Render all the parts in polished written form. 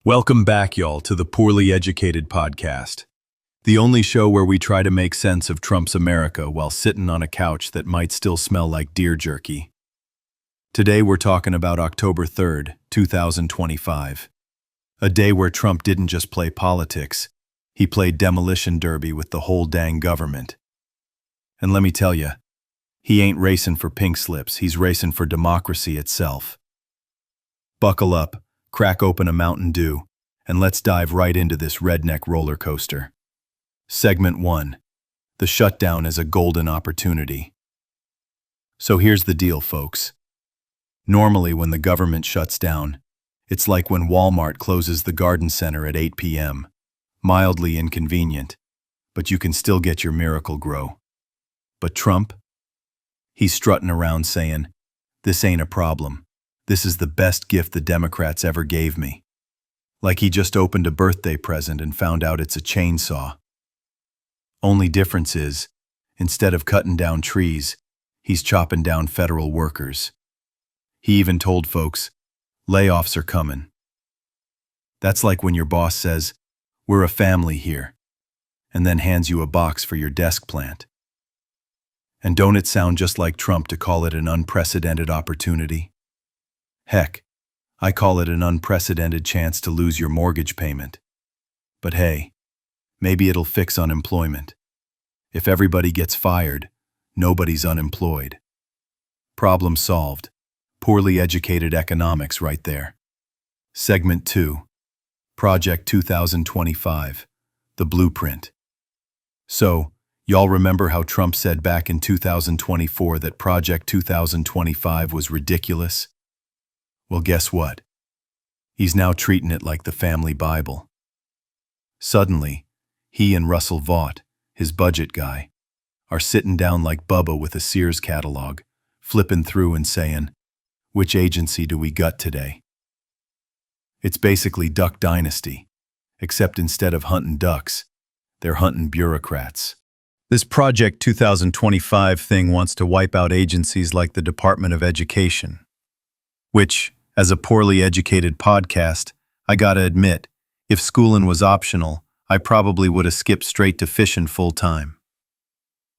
Welcome back, y'all, to the Poorly Educated Podcast, the only show where we try to make sense of Trump's America while sitting on a couch that might still smell like deer jerky. Today we're talking about October 3rd, 2025, a day where Trump didn't just play politics, he played demolition derby with the whole dang government. And let me tell you, he ain't racing for pink slips, he's racing for democracy itself. Buckle up. Crack open a Mountain Dew, and let's dive right into this redneck roller coaster. Segment 1. The shutdown is a golden opportunity. So here's the deal, folks. Normally when the government shuts down, it's like when Walmart closes the garden center at 8 p.m. Mildly inconvenient, but you can still get your miracle grow. But Trump? He's strutting around saying, "This ain't a problem. This is the best gift the Democrats ever gave me." Like he just opened a birthday present and found out it's a chainsaw. Only difference is, instead of cutting down trees, he's chopping down federal workers. He even told folks, layoffs are coming. That's like when your boss says, "We're a family here," and then hands you a box for your desk plant. And don't it sound just like Trump to call it an unprecedented opportunity? Heck, I call it an unprecedented chance to lose your mortgage payment. But hey, maybe it'll fix unemployment. If everybody gets fired, nobody's unemployed. Problem solved. Poorly educated economics right there. Segment 2. Project 2025. The Blueprint. So, y'all remember how Trump said back in 2024 that Project 2025 was ridiculous? Well, guess what? He's now treating it like the family Bible. Suddenly, he and Russell Vought, his budget guy, are sitting down like Bubba with a Sears catalog, flipping through and saying, "Which agency do we gut today?" It's basically Duck Dynasty, except instead of hunting ducks, they're hunting bureaucrats. This Project 2025 thing wants to wipe out agencies like the Department of Education, which, as a poorly educated podcast, I gotta admit, if schoolin' was optional, I probably would have skipped straight to fishin' full-time.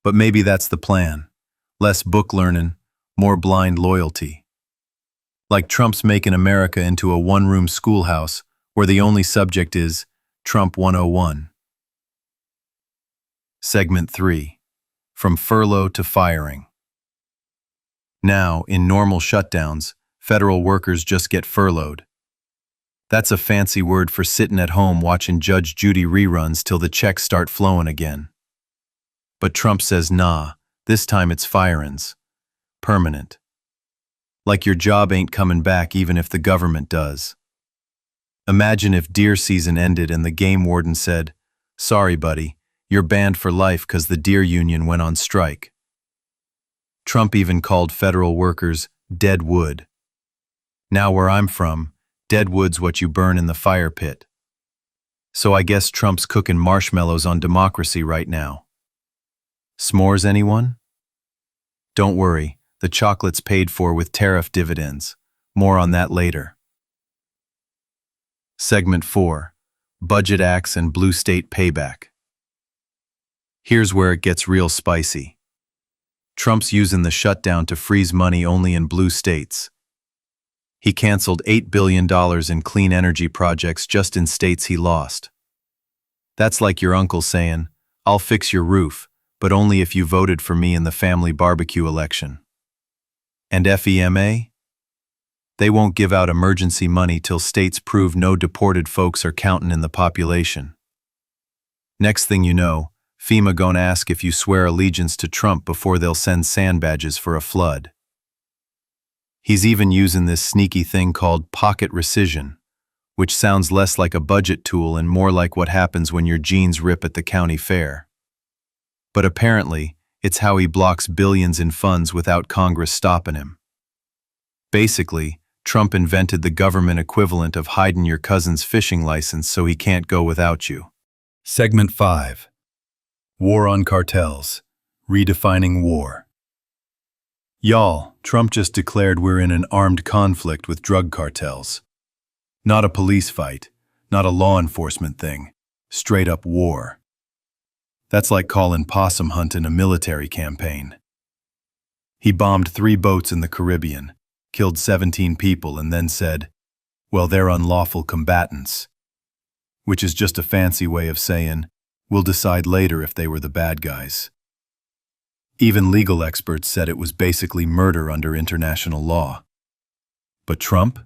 But maybe that's the plan. Less book learning, more blind loyalty. Like Trump's making America into a one-room schoolhouse where the only subject is Trump 101. Segment 3. From furlough to firing. Now, in normal shutdowns, federal workers just get furloughed. That's a fancy word for sitting at home watching Judge Judy reruns till the checks start flowing again. But Trump says nah, this time it's firin's. Permanent. Like your job ain't coming back even if the government does. Imagine if deer season ended and the game warden said, "Sorry buddy, you're banned for life 'cause the deer union went on strike." Trump even called federal workers dead wood. Now where I'm from, dead wood's what you burn in the fire pit. So I guess Trump's cooking marshmallows on democracy right now. S'mores, anyone? Don't worry, the chocolate's paid for with tariff dividends. More on that later. Segment 4. Budget Acts and Blue State Payback. Here's where it gets real spicy. Trump's using the shutdown to freeze money only in blue states. He canceled $8 billion in clean energy projects just in states he lost. That's like your uncle saying, "I'll fix your roof, but only if you voted for me in the family barbecue election." And FEMA? They won't give out emergency money till states prove no deported folks are counting in the population. Next thing you know, FEMA gonna ask if you swear allegiance to Trump before they'll send sand badges for a flood. He's even using this sneaky thing called pocket rescission, which sounds less like a budget tool and more like what happens when your jeans rip at the county fair. But apparently, it's how he blocks billions in funds without Congress stopping him. Basically, Trump invented the government equivalent of hiding your cousin's fishing license so he can't go without you. Segment 5. War on Cartels. Redefining War. Y'all, Trump just declared we're in an armed conflict with drug cartels. Not a police fight, Not a law enforcement thing. Straight up war. That's like calling possum hunting a military campaign. He bombed 3 boats in the Caribbean, killed 17 people, and then said, well, they're unlawful combatants. Which is just a fancy way of saying, we'll decide later if they were the bad guys. Even legal experts said it was basically murder under international law. But Trump?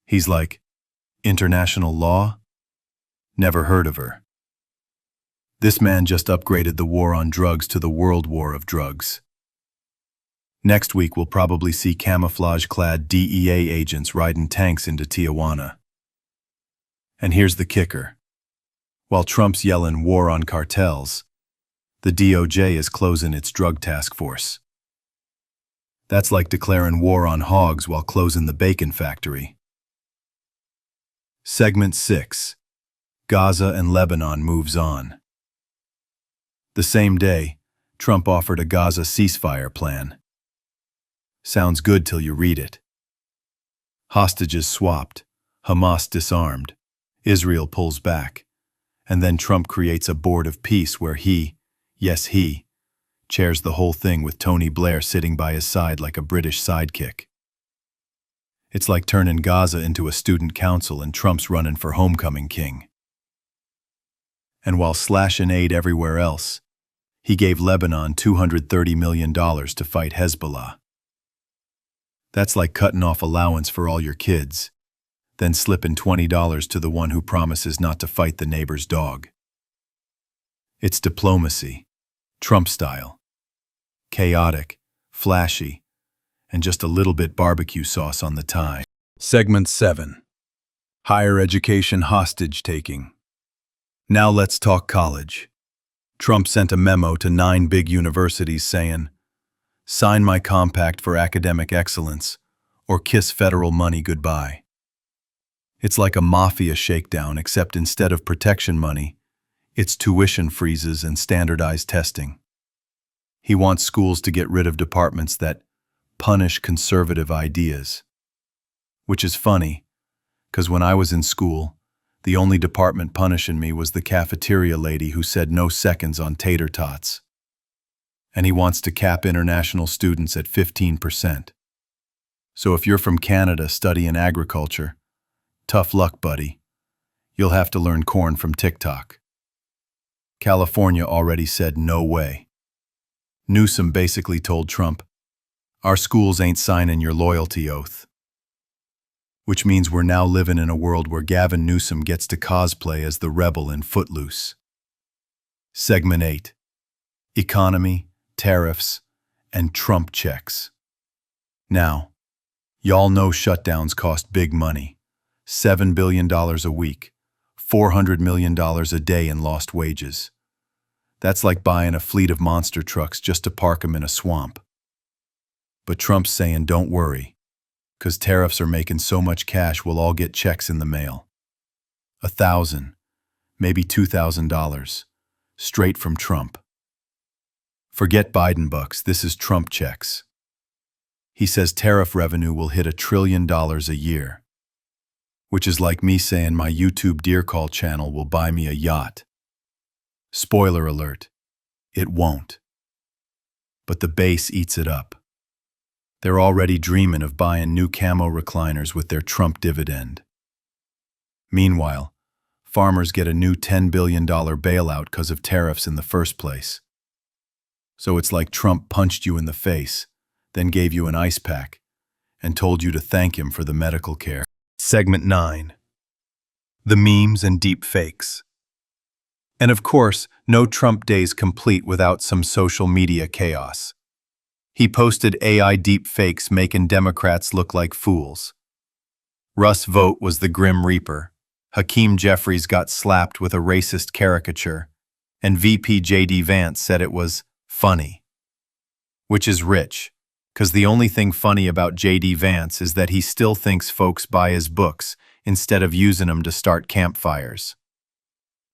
He's like, international law? Never heard of her. This man just upgraded the war on drugs to the World War of Drugs. Next week we'll probably see camouflage-clad DEA agents riding tanks into Tijuana. And here's the kicker. While Trump's yelling war on cartels, the DOJ is closing its drug task force. That's like declaring war on hogs while closing the bacon factory. Segment 6. Gaza and Lebanon moves on. The same day, Trump offered a Gaza ceasefire plan. Sounds good till you read it. Hostages swapped, Hamas disarmed, Israel pulls back, and then Trump creates a board of peace where he, yes he, chairs the whole thing with Tony Blair sitting by his side like a British sidekick. It's like turning Gaza into a student council and Trump's running for homecoming king. And while slashing aid everywhere else, he gave Lebanon $230 million to fight Hezbollah. That's like cutting off allowance for all your kids, then slipping $20 to the one who promises not to fight the neighbor's dog. It's diplomacy, Trump style. Chaotic, flashy, and just a little bit barbecue sauce on the tie. Segment 7. Higher education hostage-taking. Now let's talk college. Trump sent a memo to 9 big universities saying, sign my compact for academic excellence, or kiss federal money goodbye. It's like a mafia shakedown, except instead of protection money, it's tuition freezes and standardized testing. He wants schools to get rid of departments that punish conservative ideas. Which is funny, because when I was in school, the only department punishing me was the cafeteria lady who said no seconds on tater tots. And he wants to cap international students at 15%. So if you're from Canada studying agriculture, tough luck, buddy. You'll have to learn corn from TikTok. California already said no way. Newsom basically told Trump, our schools ain't signing your loyalty oath. Which means we're now living in a world where Gavin Newsom gets to cosplay as the rebel in Footloose. Segment 8. Economy, tariffs, and Trump checks. Now, y'all know shutdowns cost big money. $7 billion a week, $400 million a day in lost wages. That's like buying a fleet of monster trucks just to park them in a swamp. But Trump's saying don't worry, because tariffs are making so much cash we'll all get checks in the mail. $1,000, maybe $2,000, straight from Trump. Forget Biden bucks, this is Trump checks. He says tariff revenue will hit $1 trillion a year. Which is like me saying my YouTube Deer Call channel will buy me a yacht. Spoiler alert, it won't. But the base eats it up. They're already dreaming of buying new camo recliners with their Trump dividend. Meanwhile, farmers get a new $10 billion bailout because of tariffs in the first place. So it's like Trump punched you in the face, then gave you an ice pack, and told you to thank him for the medical care. Segment 9. The memes and deep fakes. And of course, no Trump days complete without some social media chaos. He posted AI deep fakes making Democrats look like fools. Russ Vogt was the Grim Reaper, Hakeem Jeffries got slapped with a racist caricature, and VP J.D. Vance said it was funny. Which is rich, because the only thing funny about J.D. Vance is that he still thinks folks buy his books instead of using them to start campfires.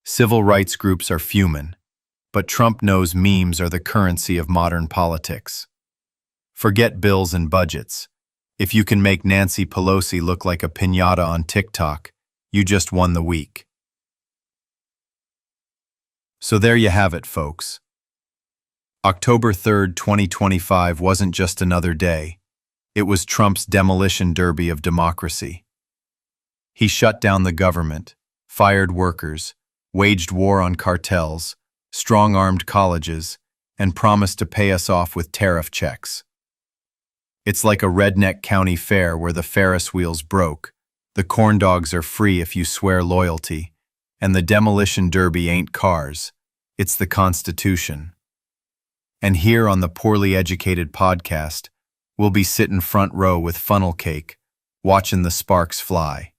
Civil rights groups are fuming, but Trump knows memes are the currency of modern politics. Forget bills and budgets. If you can make Nancy Pelosi look like a piñata on TikTok, You just won the week. So there you have it, folks. October 3rd, 2025 wasn't just another day. It was Trump's demolition derby of democracy. He shut down the government, fired workers, waged war on cartels, strong-armed colleges, and promised to pay us off with tariff checks. It's like a redneck county fair where the Ferris wheels broke, the corn dogs are free if you swear loyalty, and the demolition derby ain't cars, it's the Constitution. And here on the Poorly Educated podcast, we'll be sitting front row with funnel cake, watching the sparks fly.